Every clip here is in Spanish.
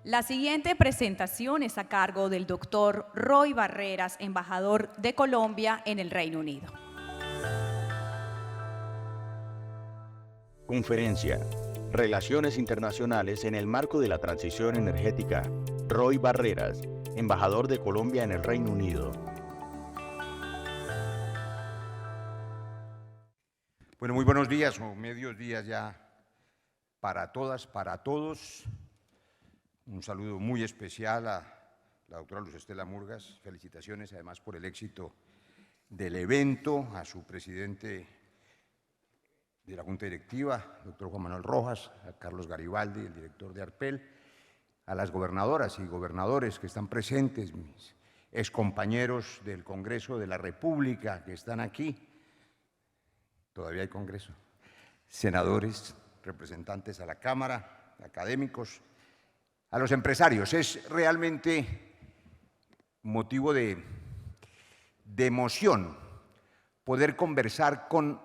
La siguiente presentación es a cargo del doctor Roy Barreras, embajador de Colombia en el Reino Unido. Conferencia: Relaciones Internacionales en el marco de la transición energética. Roy Barreras, embajador de Colombia en el Reino Unido. Bueno, muy buenos días o medios días ya para todas, para todos. Un saludo muy especial a la doctora Luz Estela Murgas. Felicitaciones además por el éxito del evento, a su presidente de la Junta Directiva, doctor Juan Manuel Rojas, a Carlos Garibaldi, el director de ARPEL, a las gobernadoras y gobernadores que están presentes, mis excompañeros del Congreso de la República que están aquí. Todavía hay Congreso. Senadores, representantes a la Cámara, académicos, a los empresarios. Es realmente motivo de emoción poder conversar con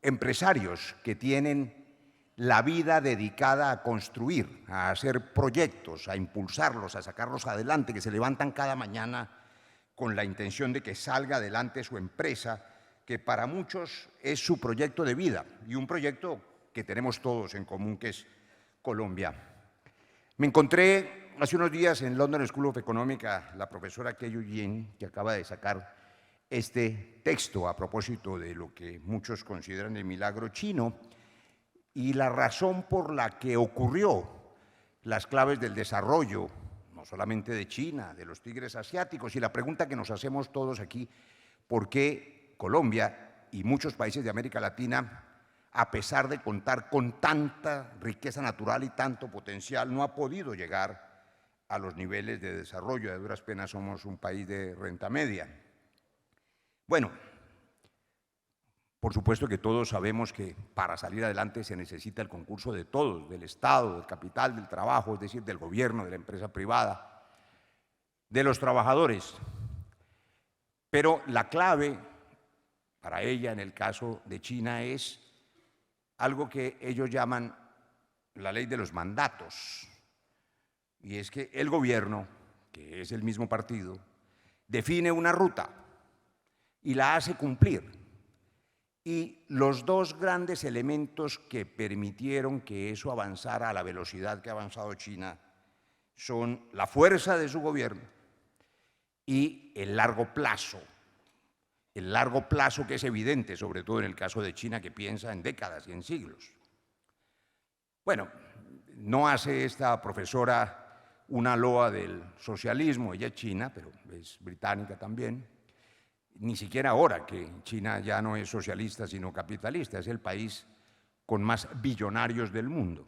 empresarios que tienen la vida dedicada a construir, a hacer proyectos, a impulsarlos, a sacarlos adelante, que se levantan cada mañana con la intención de que salga adelante su empresa, que para muchos es su proyecto de vida y un proyecto que tenemos todos en común, que es Colombia. Me encontré hace unos días en London School of Economics a la profesora Kei Yin, que acaba de sacar este texto a propósito de lo que muchos consideran el milagro chino y la razón por la que ocurrió, las claves del desarrollo, no solamente de China, de los tigres asiáticos, y la pregunta que nos hacemos todos aquí: ¿por qué Colombia y muchos países de América Latina, a pesar de contar con tanta riqueza natural y tanto potencial, no ha podido llegar a los niveles de desarrollo? A duras penas somos un país de renta media. Bueno, por supuesto que todos sabemos que para salir adelante se necesita el concurso de todos, del Estado, del capital, del trabajo, es decir, del gobierno, de la empresa privada, de los trabajadores. Pero la clave para ella, en el caso de China, es algo que ellos llaman la ley de los mandatos. Y es que el gobierno, que es el mismo partido, define una ruta y la hace cumplir. Y los dos grandes elementos que permitieron que eso avanzara a la velocidad que ha avanzado China son la fuerza de su gobierno y el largo plazo que es evidente, sobre todo en el caso de China, que piensa en décadas y en siglos. Bueno, no hace esta profesora una loa del socialismo, ella es china, pero es británica también, ni siquiera ahora que China ya no es socialista sino capitalista, es el país con más billonarios del mundo.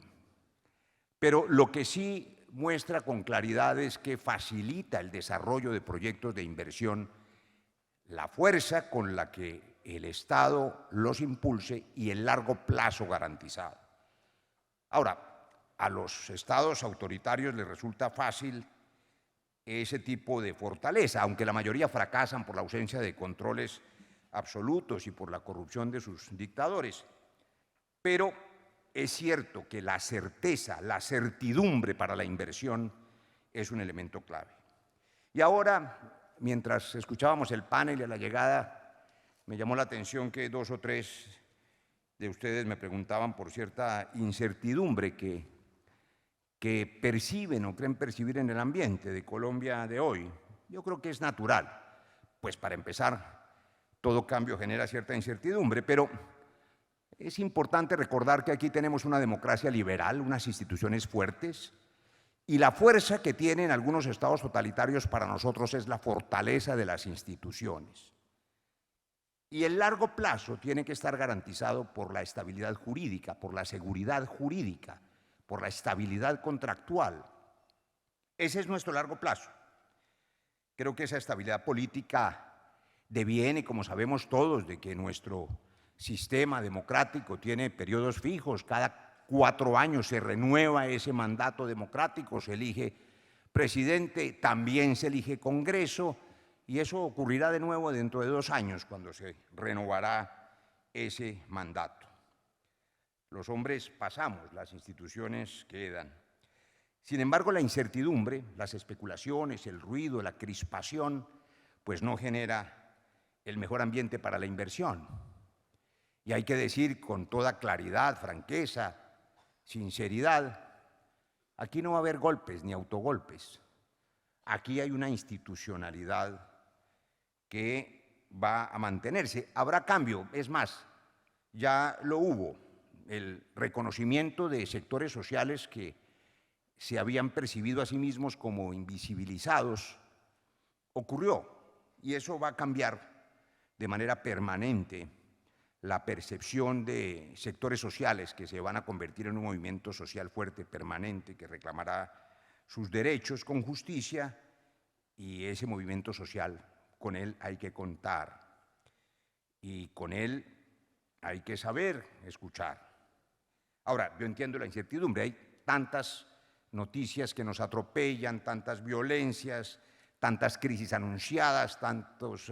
Pero lo que sí muestra con claridad es que facilita el desarrollo de proyectos de inversión la fuerza con la que el Estado los impulse y el largo plazo garantizado. Ahora, a los estados autoritarios les resulta fácil ese tipo de fortaleza, aunque la mayoría fracasan por la ausencia de controles absolutos y por la corrupción de sus dictadores. Pero es cierto que la certeza, la certidumbre para la inversión es un elemento clave. Y ahora, mientras escuchábamos el panel y a la llegada, me llamó la atención que 2 o 3 de ustedes me preguntaban por cierta incertidumbre que perciben o creen percibir en el ambiente de Colombia de hoy. Yo creo que es natural, pues para empezar, todo cambio genera cierta incertidumbre, pero es importante recordar que aquí tenemos una democracia liberal, unas instituciones fuertes, y la fuerza que tienen algunos estados totalitarios para nosotros es la fortaleza de las instituciones. Y el largo plazo tiene que estar garantizado por la estabilidad jurídica, por la seguridad jurídica, por la estabilidad contractual. Ese es nuestro largo plazo. Creo que esa estabilidad política deviene, como sabemos todos, de que nuestro sistema democrático tiene periodos fijos. Cada 4 años se renueva ese mandato democrático, se elige presidente, también se elige Congreso, y eso ocurrirá de nuevo dentro de 2 años, cuando se renovará ese mandato. Los hombres pasamos, las instituciones quedan. Sin embargo, la incertidumbre, las especulaciones, el ruido, la crispación, pues no genera el mejor ambiente para la inversión. Y hay que decir con toda claridad, franqueza, sinceridad, aquí no va a haber golpes ni autogolpes. Aquí hay una institucionalidad que va a mantenerse. Habrá cambio, es más, ya lo hubo. El reconocimiento de sectores sociales que se habían percibido a sí mismos como invisibilizados ocurrió, y eso va a cambiar de manera permanente la percepción de sectores sociales que se van a convertir en un movimiento social fuerte, permanente, que reclamará sus derechos con justicia, y ese movimiento social, con él hay que contar, y con él hay que saber escuchar. Ahora, yo entiendo la incertidumbre, hay tantas noticias que nos atropellan, tantas violencias, tantas crisis anunciadas, tantas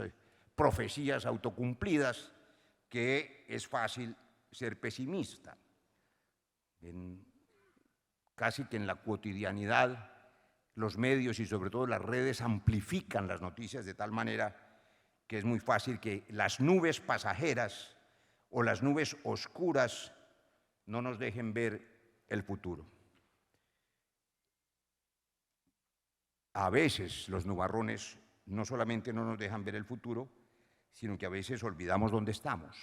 profecías autocumplidas, que es fácil ser pesimista. Casi que en la cotidianidad los medios y sobre todo las redes amplifican las noticias de tal manera que es muy fácil que las nubes pasajeras o las nubes oscuras no nos dejen ver el futuro. A veces los nubarrones no solamente no nos dejan ver el futuro, sino que a veces olvidamos dónde estamos.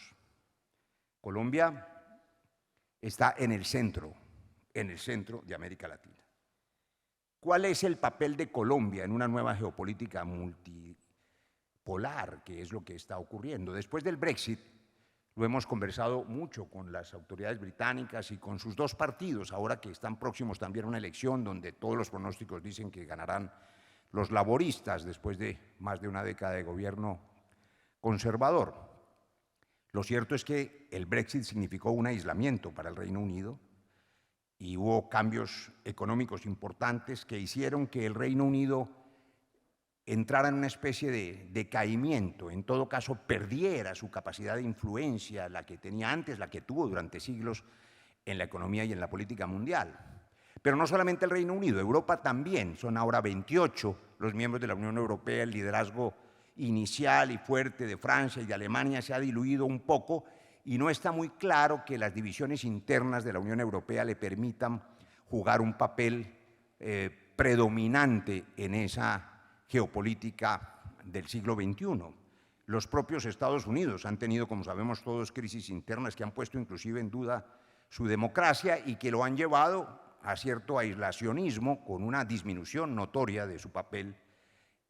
Colombia está en el centro de América Latina. ¿Cuál es el papel de Colombia en una nueva geopolítica multipolar, que es lo que está ocurriendo? Después del Brexit, lo hemos conversado mucho con las autoridades británicas y con sus dos partidos, ahora que están próximos también a una elección donde todos los pronósticos dicen que ganarán los laboristas después de más de una década de gobierno conservador. Lo cierto es que el Brexit significó un aislamiento para el Reino Unido y hubo cambios económicos importantes que hicieron que el Reino Unido entrara en una especie de decaimiento, en todo caso perdiera su capacidad de influencia, la que tenía antes, la que tuvo durante siglos en la economía y en la política mundial. Pero no solamente el Reino Unido, Europa también, son ahora 28 los miembros de la Unión Europea, el liderazgo inicial y fuerte de Francia y de Alemania se ha diluido un poco y no está muy claro que las divisiones internas de la Unión Europea le permitan jugar un papel predominante en esa geopolítica del siglo XXI. Los propios Estados Unidos han tenido, como sabemos todos, crisis internas que han puesto inclusive en duda su democracia y que lo han llevado a cierto aislacionismo con una disminución notoria de su papel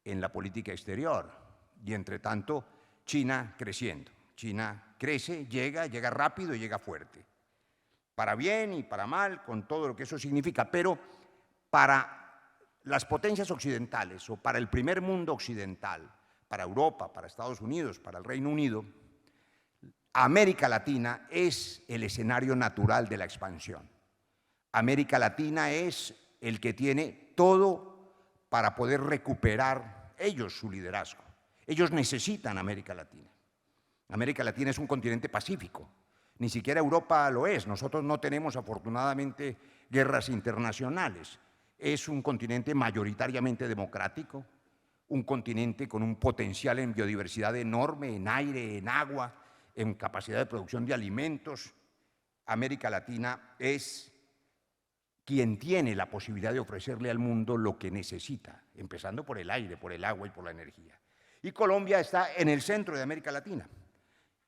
en la política exterior. Y entre tanto, China creciendo. China crece, llega rápido y llega fuerte. Para bien y para mal, con todo lo que eso significa, pero para las potencias occidentales o para el primer mundo occidental, para Europa, para Estados Unidos, para el Reino Unido, América Latina es el escenario natural de la expansión. América Latina es el que tiene todo para poder recuperar ellos su liderazgo. Ellos necesitan América Latina. América Latina es un continente pacífico. Ni siquiera Europa lo es. Nosotros no tenemos, afortunadamente, guerras internacionales. Es un continente mayoritariamente democrático, un continente con un potencial en biodiversidad enorme, en aire, en agua, en capacidad de producción de alimentos. América Latina es quien tiene la posibilidad de ofrecerle al mundo lo que necesita, empezando por el aire, por el agua y por la energía. Y Colombia está en el centro de América Latina,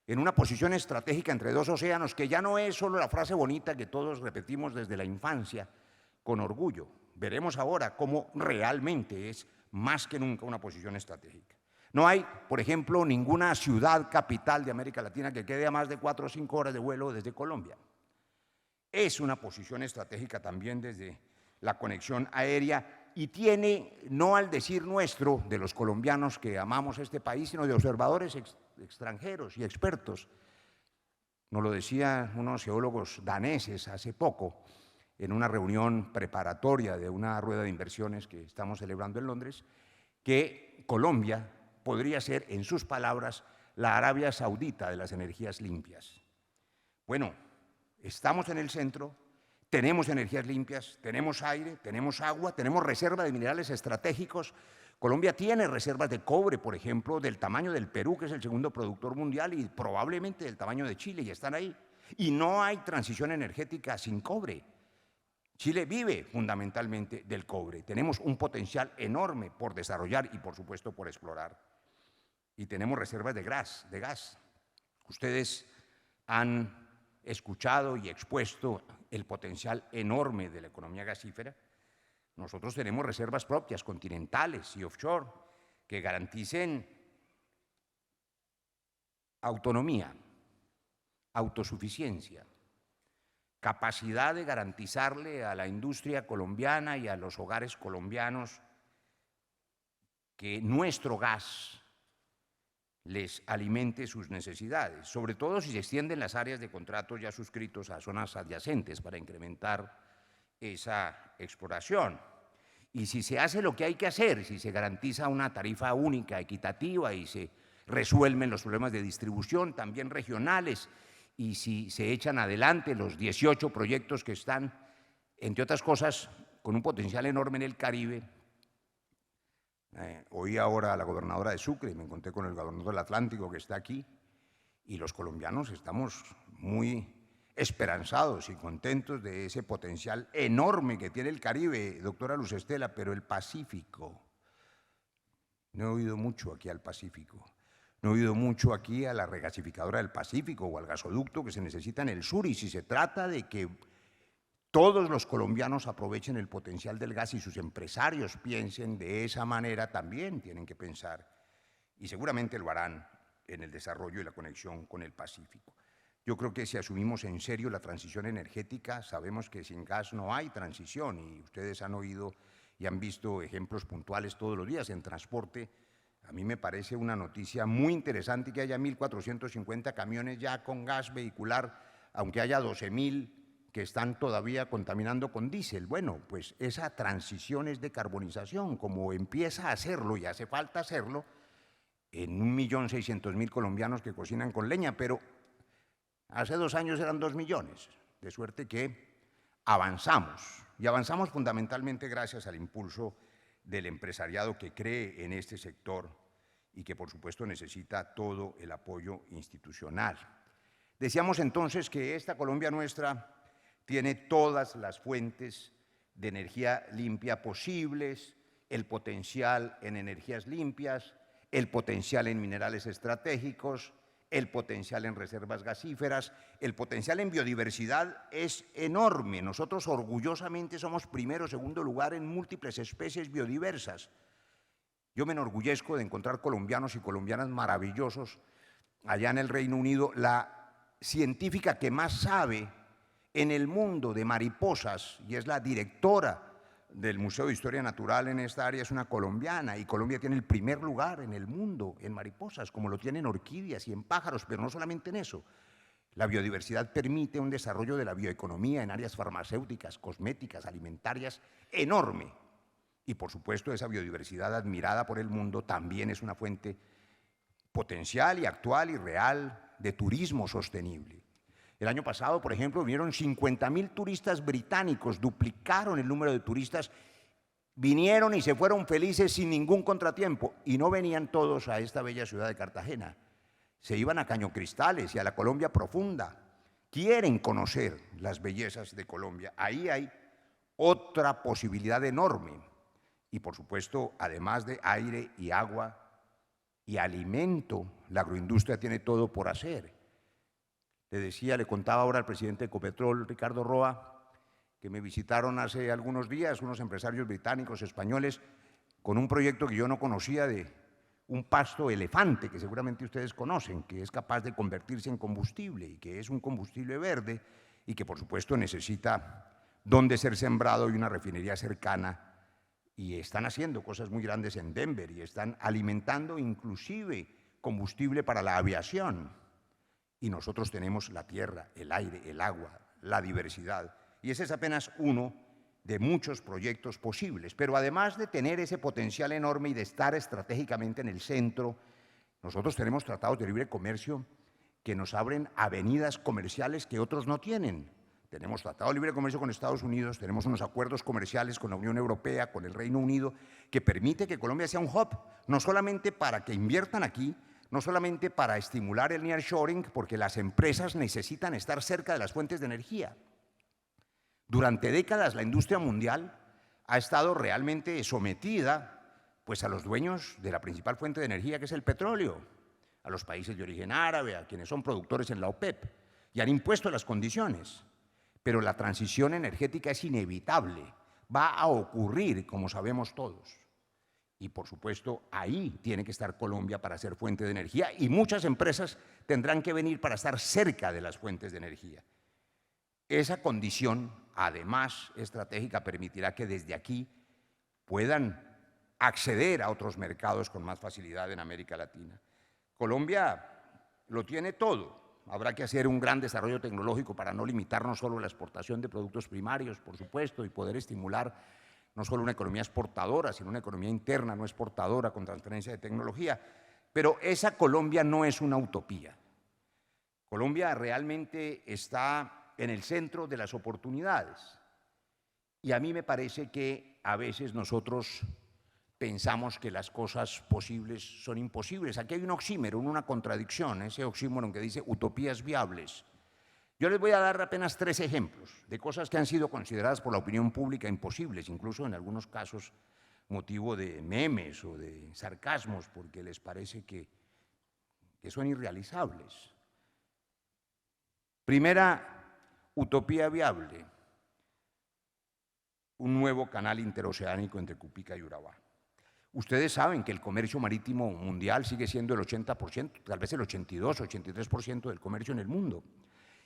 en una posición estratégica entre dos océanos, que ya no es solo la frase bonita que todos repetimos desde la infancia con orgullo. Veremos ahora cómo realmente es más que nunca una posición estratégica. No hay, por ejemplo, ninguna ciudad capital de América Latina que quede a más de 4 o 5 horas de vuelo desde Colombia. Es una posición estratégica también desde la conexión aérea y tiene, no al decir nuestro, de los colombianos que amamos este país, sino de observadores extranjeros y expertos. Nos lo decían unos geólogos daneses hace poco, en una reunión preparatoria de una rueda de inversiones que estamos celebrando en Londres, que Colombia podría ser, en sus palabras, la Arabia Saudita de las energías limpias. Bueno, estamos en el centro, tenemos energías limpias, tenemos aire, tenemos agua, tenemos reserva de minerales estratégicos. Colombia tiene reservas de cobre, por ejemplo, del tamaño del Perú, que es el segundo productor mundial, y probablemente del tamaño de Chile, y están ahí. Y no hay transición energética sin cobre. Chile vive fundamentalmente del cobre. Tenemos un potencial enorme por desarrollar y, por supuesto, por explorar. Y tenemos reservas de gas. Ustedes han escuchado y expuesto el potencial enorme de la economía gasífera. Nosotros tenemos reservas propias, continentales y offshore, que garanticen autonomía, autosuficiencia, capacidad de garantizarle a la industria colombiana y a los hogares colombianos que nuestro gas les alimente sus necesidades, sobre todo si se extienden las áreas de contratos ya suscritos a zonas adyacentes para incrementar esa exploración. Y si se hace lo que hay que hacer, si se garantiza una tarifa única, equitativa, y se resuelven los problemas de distribución también regionales, y si se echan adelante los 18 proyectos que están, entre otras cosas, con un potencial enorme en el Caribe. Oí ahora a la gobernadora de Sucre y me encontré con el gobernador del Atlántico que está aquí, y los colombianos estamos muy esperanzados y contentos de ese potencial enorme que tiene el Caribe, doctora Luz Estela, pero el Pacífico. No he oído mucho aquí al Pacífico. No he oído mucho aquí a la regasificadora del Pacífico o al gasoducto que se necesita en el sur, y si se trata de que todos los colombianos aprovechen el potencial del gas y sus empresarios piensen de esa manera, también tienen que pensar, y seguramente lo harán, en el desarrollo y la conexión con el Pacífico. Yo creo que si asumimos en serio la transición energética, sabemos que sin gas no hay transición, y ustedes han oído y han visto ejemplos puntuales todos los días en transporte. A mí me parece una noticia muy interesante que haya 1.450 camiones ya con gas vehicular, aunque haya 12.000 que están todavía contaminando con diésel. Bueno, pues esa transición es decarbonización, como empieza a hacerlo y hace falta hacerlo en 1.600.000 colombianos que cocinan con leña, pero hace 2 años eran 2 millones, de suerte que avanzamos, y avanzamos fundamentalmente gracias al impulso del empresariado que cree en este sector y que por supuesto necesita todo el apoyo institucional. Decíamos entonces que esta Colombia nuestra tiene todas las fuentes de energía limpia posibles, el potencial en energías limpias, el potencial en minerales estratégicos, el potencial en reservas gasíferas, el potencial en biodiversidad es enorme. Nosotros orgullosamente somos primero o segundo lugar en múltiples especies biodiversas. Yo me enorgullezco de encontrar colombianos y colombianas maravillosos allá en el Reino Unido. La científica que más sabe en el mundo de mariposas, y es la directora del Museo de Historia Natural en esta área, es una colombiana, y Colombia tiene el primer lugar en el mundo en mariposas, como lo tienen orquídeas y en pájaros, pero no solamente en eso. La biodiversidad permite un desarrollo de la bioeconomía en áreas farmacéuticas, cosméticas, alimentarias, enorme. Y por supuesto esa biodiversidad admirada por el mundo también es una fuente potencial y actual y real de turismo sostenible. El año pasado, por ejemplo, vinieron 50.000 turistas británicos, duplicaron el número de turistas, vinieron y se fueron felices sin ningún contratiempo, y no venían todos a esta bella ciudad de Cartagena, se iban a Caño Cristales y a la Colombia profunda, quieren conocer las bellezas de Colombia. Ahí hay otra posibilidad enorme, y por supuesto, además de aire y agua y alimento, la agroindustria tiene todo por hacer. Le contaba ahora al presidente de Ecopetrol, Ricardo Roa, que me visitaron hace algunos días unos empresarios británicos, españoles, con un proyecto que yo no conocía de un pasto elefante, que seguramente ustedes conocen, que es capaz de convertirse en combustible y que es un combustible verde y que por supuesto necesita dónde ser sembrado y una refinería cercana. Y están haciendo cosas muy grandes en Denver y están alimentando inclusive combustible para la aviación. Y nosotros tenemos la tierra, el aire, el agua, la diversidad. Y ese es apenas uno de muchos proyectos posibles. Pero además de tener ese potencial enorme y de estar estratégicamente en el centro, nosotros tenemos tratados de libre comercio que nos abren avenidas comerciales que otros no tienen. tenemos Tratado de Libre Comercio con Estados Unidos, tenemos unos acuerdos comerciales con la Unión Europea, con el Reino Unido, que permite que Colombia sea un hub, no solamente para que inviertan aquí, no solamente para estimular el nearshoring, porque las empresas necesitan estar cerca de las fuentes de energía. Durante décadas la industria mundial ha estado realmente sometida pues, a los dueños de la principal fuente de energía, que es el petróleo, a los países de origen árabe, a quienes son productores en la OPEP, y han impuesto las condiciones. Pero la transición energética es inevitable, va a ocurrir, como sabemos todos. Y por supuesto, ahí tiene que estar Colombia para ser fuente de energía, y muchas empresas tendrán que venir para estar cerca de las fuentes de energía. Esa condición, además estratégica, permitirá que desde aquí puedan acceder a otros mercados con más facilidad en América Latina. Colombia lo tiene todo. Habrá que hacer un gran desarrollo tecnológico para no limitarnos solo a la exportación de productos primarios, por supuesto, y poder estimular no solo una economía exportadora, sino una economía interna no exportadora con transferencia de tecnología. Pero esa Colombia no es una utopía. Colombia realmente está en el centro de las oportunidades. Y a mí me parece que a veces nosotros pensamos que las cosas posibles son imposibles. Aquí hay un oxímoron, una contradicción, ese oxímoron que dice utopías viables. Yo les voy a dar apenas 3 ejemplos de cosas que han sido consideradas por la opinión pública imposibles, incluso en algunos casos motivo de memes o de sarcasmos, porque les parece que son irrealizables. Primera utopía viable, un nuevo canal interoceánico entre Cupica y Urabá. Ustedes saben que el comercio marítimo mundial sigue siendo el 80%, tal vez el 82, 83% del comercio en el mundo.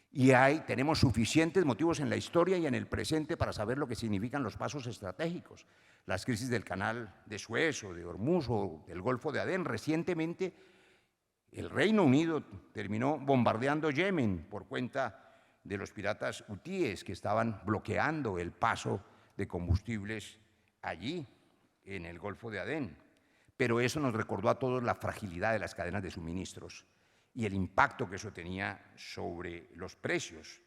Y tenemos suficientes motivos en la historia y en el presente para saber lo que significan los pasos estratégicos. Las crisis del canal de Suez o de Hormuz o del Golfo de Adén. Recientemente el Reino Unido terminó bombardeando Yemen por cuenta de los piratas hutíes que estaban bloqueando el paso de combustibles allí, en el Golfo de Adén. Pero eso nos recordó a todos la fragilidad de las cadenas de suministros y el impacto que eso tenía sobre los precios.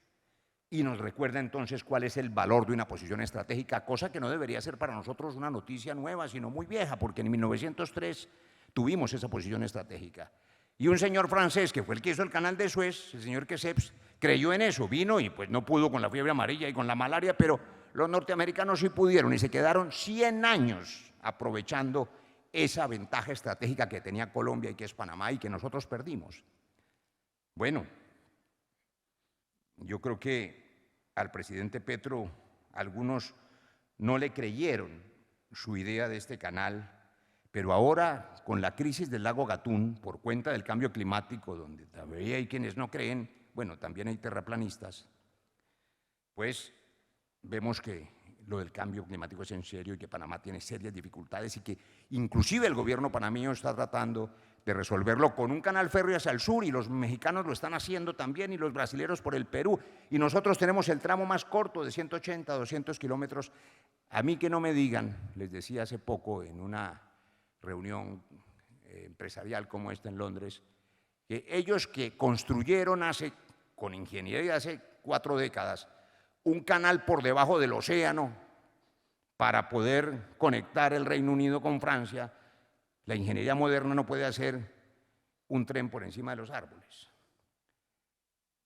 Y nos recuerda entonces cuál es el valor de una posición estratégica, cosa que no debería ser para nosotros una noticia nueva, sino muy vieja, porque en 1903 tuvimos esa posición estratégica. Y un señor francés, que fue el que hizo el canal de Suez, el señor Queseps, creyó en eso, vino y pues no pudo con la fiebre amarilla y con la malaria, pero los norteamericanos sí pudieron y se quedaron 100 años aprovechando esa ventaja estratégica que tenía Colombia y que es Panamá y que nosotros perdimos. Bueno, yo creo que al presidente Petro algunos no le creyeron su idea de este canal, pero ahora con la crisis del lago Gatún por cuenta del cambio climático, donde todavía hay quienes no creen, bueno, también hay terraplanistas, pues vemos que lo del cambio climático es en serio y que Panamá tiene serias dificultades y que inclusive el gobierno panameño está tratando de resolverlo con un canal férreo hacia el sur y los mexicanos lo están haciendo también y los brasileros por el Perú y nosotros tenemos el tramo más corto de 180, 200 kilómetros. A mí que no me digan, les decía hace poco en una reunión empresarial como esta en Londres, que ellos que construyeron con ingeniería hace 4 décadas, un canal por debajo del océano para poder conectar el Reino Unido con Francia, la ingeniería moderna no puede hacer un tren por encima de los árboles.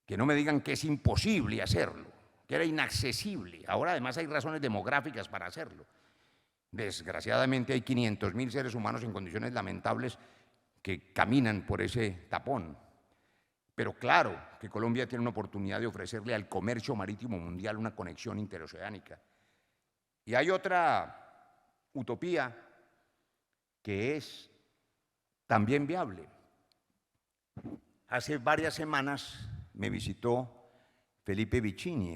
Que no me digan que es imposible hacerlo, que era inaccesible. Ahora además hay razones demográficas para hacerlo. Desgraciadamente hay 500.000 seres humanos en condiciones lamentables que caminan por ese tapón. Pero claro que Colombia tiene una oportunidad de ofrecerle al comercio marítimo mundial una conexión interoceánica. Y hay otra utopía que es también viable. Hace varias semanas me visitó Felipe Vicini,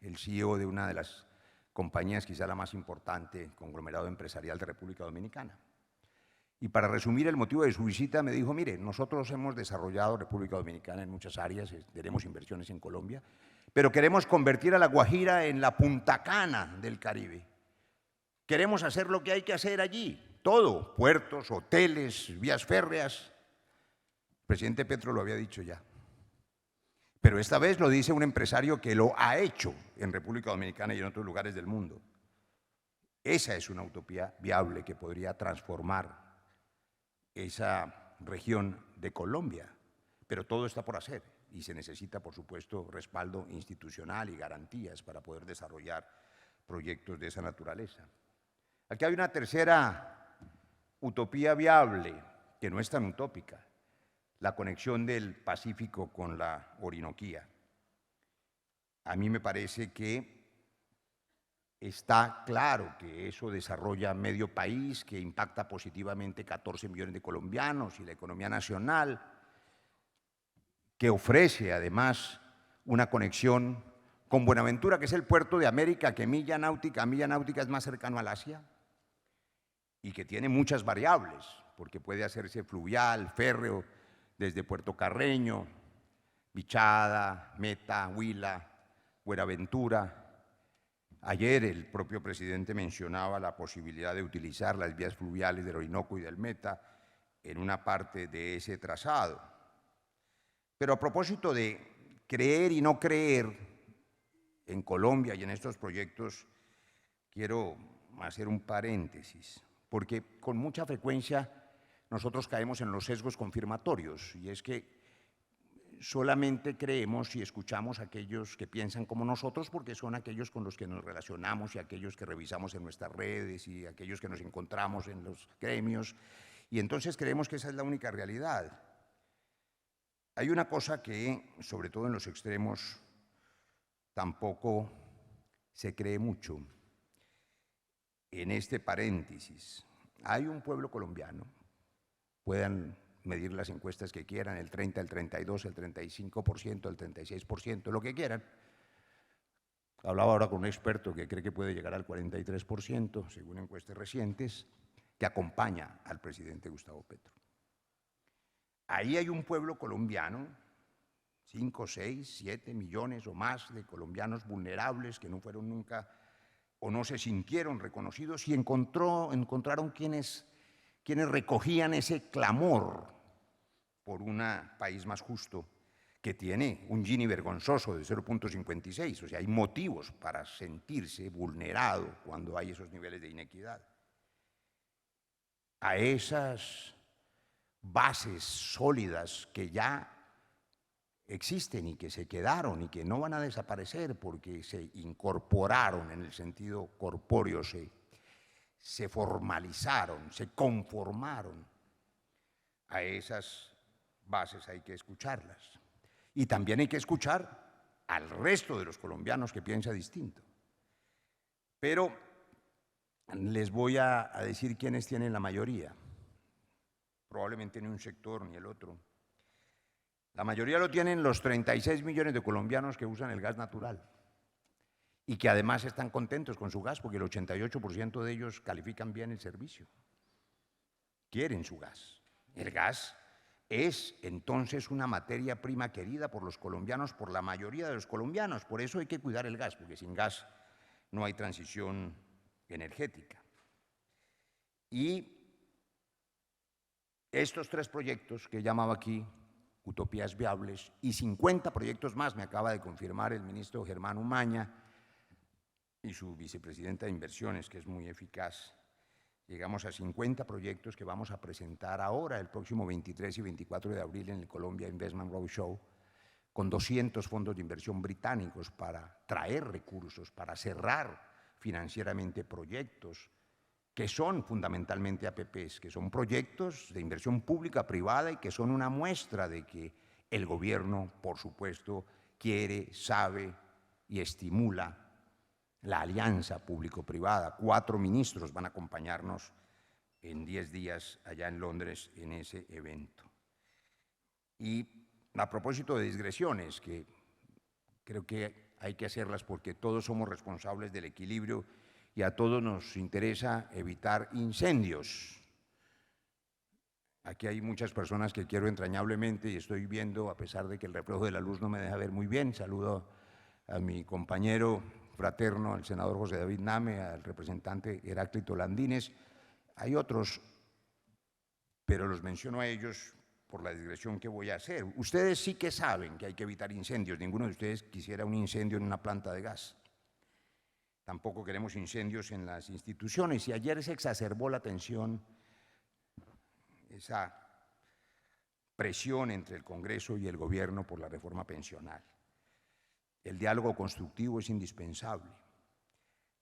el CEO de una de las compañías, quizá la más importante, conglomerado empresarial de República Dominicana. Y para resumir el motivo de su visita me dijo, mire, nosotros hemos desarrollado República Dominicana en muchas áreas, tenemos inversiones en Colombia, pero queremos convertir a La Guajira en la Punta Cana del Caribe. Queremos hacer lo que hay que hacer allí, todo, puertos, hoteles, vías férreas. El presidente Petro lo había dicho ya. Pero esta vez lo dice un empresario que lo ha hecho en República Dominicana y en otros lugares del mundo. Esa es una utopía viable que podría transformar esa región de Colombia. Pero todo está por hacer y se necesita, por supuesto, respaldo institucional y garantías para poder desarrollar proyectos de esa naturaleza. Aquí hay una tercera utopía viable, que no es tan utópica, la conexión del Pacífico con la Orinoquía. A mí me parece que está claro que eso desarrolla medio país, que impacta positivamente 14 millones de colombianos y la economía nacional, que ofrece además una conexión con Buenaventura, que es el puerto de América, que milla náutica es más cercano al Asia, y que tiene muchas variables, porque puede hacerse fluvial, férreo, desde Puerto Carreño, Bichada, Meta, Huila, Buenaventura. Ayer el propio presidente mencionaba la posibilidad de utilizar las vías fluviales del Orinoco y del Meta en una parte de ese trazado. Pero a propósito de creer y no creer en Colombia y en estos proyectos, quiero hacer un paréntesis, porque con mucha frecuencia nosotros caemos en los sesgos confirmatorios, y es que solamente creemos y escuchamos a aquellos que piensan como nosotros porque son aquellos con los que nos relacionamos y aquellos que revisamos en nuestras redes y aquellos que nos encontramos en los gremios, y entonces creemos que esa es la única realidad. Hay una cosa que, sobre todo en los extremos, tampoco se cree mucho. En este paréntesis, hay un pueblo colombiano, puedan medir las encuestas que quieran, el 30, el 32, el 35%, el 36%, lo que quieran. Hablaba ahora con un experto que cree que puede llegar al 43%, según encuestas recientes, que acompaña al presidente Gustavo Petro. Ahí hay un pueblo colombiano, 5, 6, 7 millones o más de colombianos vulnerables que no fueron nunca o no se sintieron reconocidos, y encontraron quienes recogían ese clamor por un país más justo, que tiene un Gini vergonzoso de 0.56, o sea, hay motivos para sentirse vulnerado cuando hay esos niveles de inequidad. A esas bases sólidas que ya existen y que se quedaron y que no van a desaparecer porque se incorporaron en el sentido corpóreo, se formalizaron, se conformaron. A esas bases hay que escucharlas. Y también hay que escuchar al resto de los colombianos que piensa distinto. Pero les voy a decir quiénes tienen la mayoría. Probablemente ni un sector ni el otro. La mayoría lo tienen los 36 millones de colombianos que usan el gas natural y que además están contentos con su gas porque el 88% de ellos califican bien el servicio. Quieren su gas. El gas es entonces una materia prima querida por los colombianos, por la mayoría de los colombianos. Por eso hay que cuidar el gas, porque sin gas no hay transición energética. Y estos 3 proyectos que he llamado aquí utopías viables y 50 proyectos más, me acaba de confirmar el ministro Germán Umaña y su vicepresidenta de Inversiones, que es muy eficaz. Llegamos a 50 proyectos que vamos a presentar ahora, el próximo 23 y 24 de abril en el Colombia Investment Roadshow, con 200 fondos de inversión británicos para traer recursos, para cerrar financieramente proyectos que son fundamentalmente APPs, que son proyectos de inversión pública, privada, y que son una muestra de que el gobierno, por supuesto, quiere, sabe y estimula la alianza público-privada. 4 ministros van a acompañarnos en 10 días allá en Londres en ese evento. Y a propósito de digresiones, que creo que hay que hacerlas porque todos somos responsables del equilibrio y a todos nos interesa evitar incendios. Aquí hay muchas personas que quiero entrañablemente y estoy viendo, a pesar de que el reflejo de la luz no me deja ver muy bien. Saludo a mi compañero fraterno, al senador José David Name, al representante Heráclito Landines. Hay otros, pero los menciono a ellos por la digresión que voy a hacer. Ustedes sí que saben que hay que evitar incendios. Ninguno de ustedes quisiera un incendio en una planta de gas. Tampoco queremos incendios en las instituciones. Y ayer se exacerbó la tensión, esa presión entre el Congreso y el Gobierno por la reforma pensional. El diálogo constructivo es indispensable.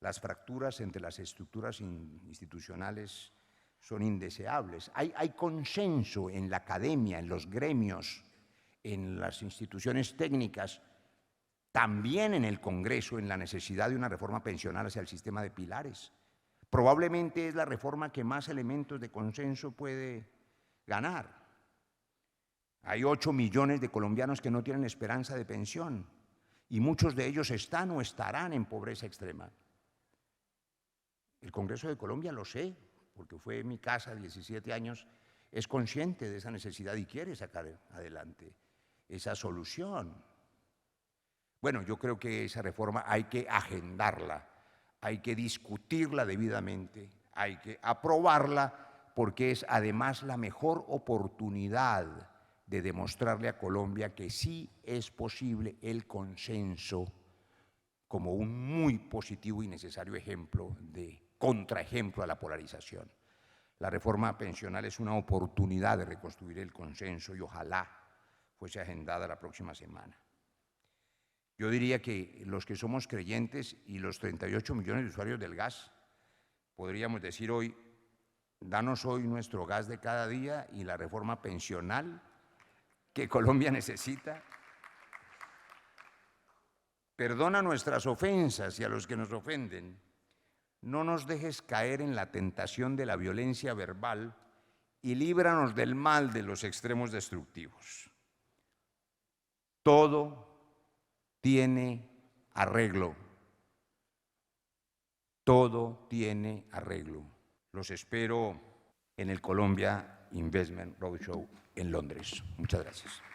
Las fracturas entre las estructuras institucionales son indeseables. Hay consenso en la academia, en los gremios, en las instituciones técnicas, también en el Congreso, en la necesidad de una reforma pensional hacia el sistema de pilares. Probablemente es la reforma que más elementos de consenso puede ganar. Hay 8 millones de colombianos que no tienen esperanza de pensión y muchos de ellos están o estarán en pobreza extrema. El Congreso de Colombia, lo sé, porque fue mi casa 17 años, es consciente de esa necesidad y quiere sacar adelante esa solución. Bueno, yo creo que esa reforma hay que agendarla, hay que discutirla debidamente, hay que aprobarla, porque es además la mejor oportunidad de demostrarle a Colombia que sí es posible el consenso como un muy positivo y necesario ejemplo de contraejemplo a la polarización. La reforma pensional es una oportunidad de reconstruir el consenso y ojalá fuese agendada la próxima semana. Yo diría que los que somos creyentes y los 38 millones de usuarios del gas, podríamos decir hoy, danos hoy nuestro gas de cada día y la reforma pensional que Colombia necesita. Perdona nuestras ofensas y a los que nos ofenden. No nos dejes caer en la tentación de la violencia verbal y líbranos del mal de los extremos destructivos. Todo tiene arreglo. Todo tiene arreglo. Los espero en el Colombia Investment Roadshow en Londres. Muchas gracias.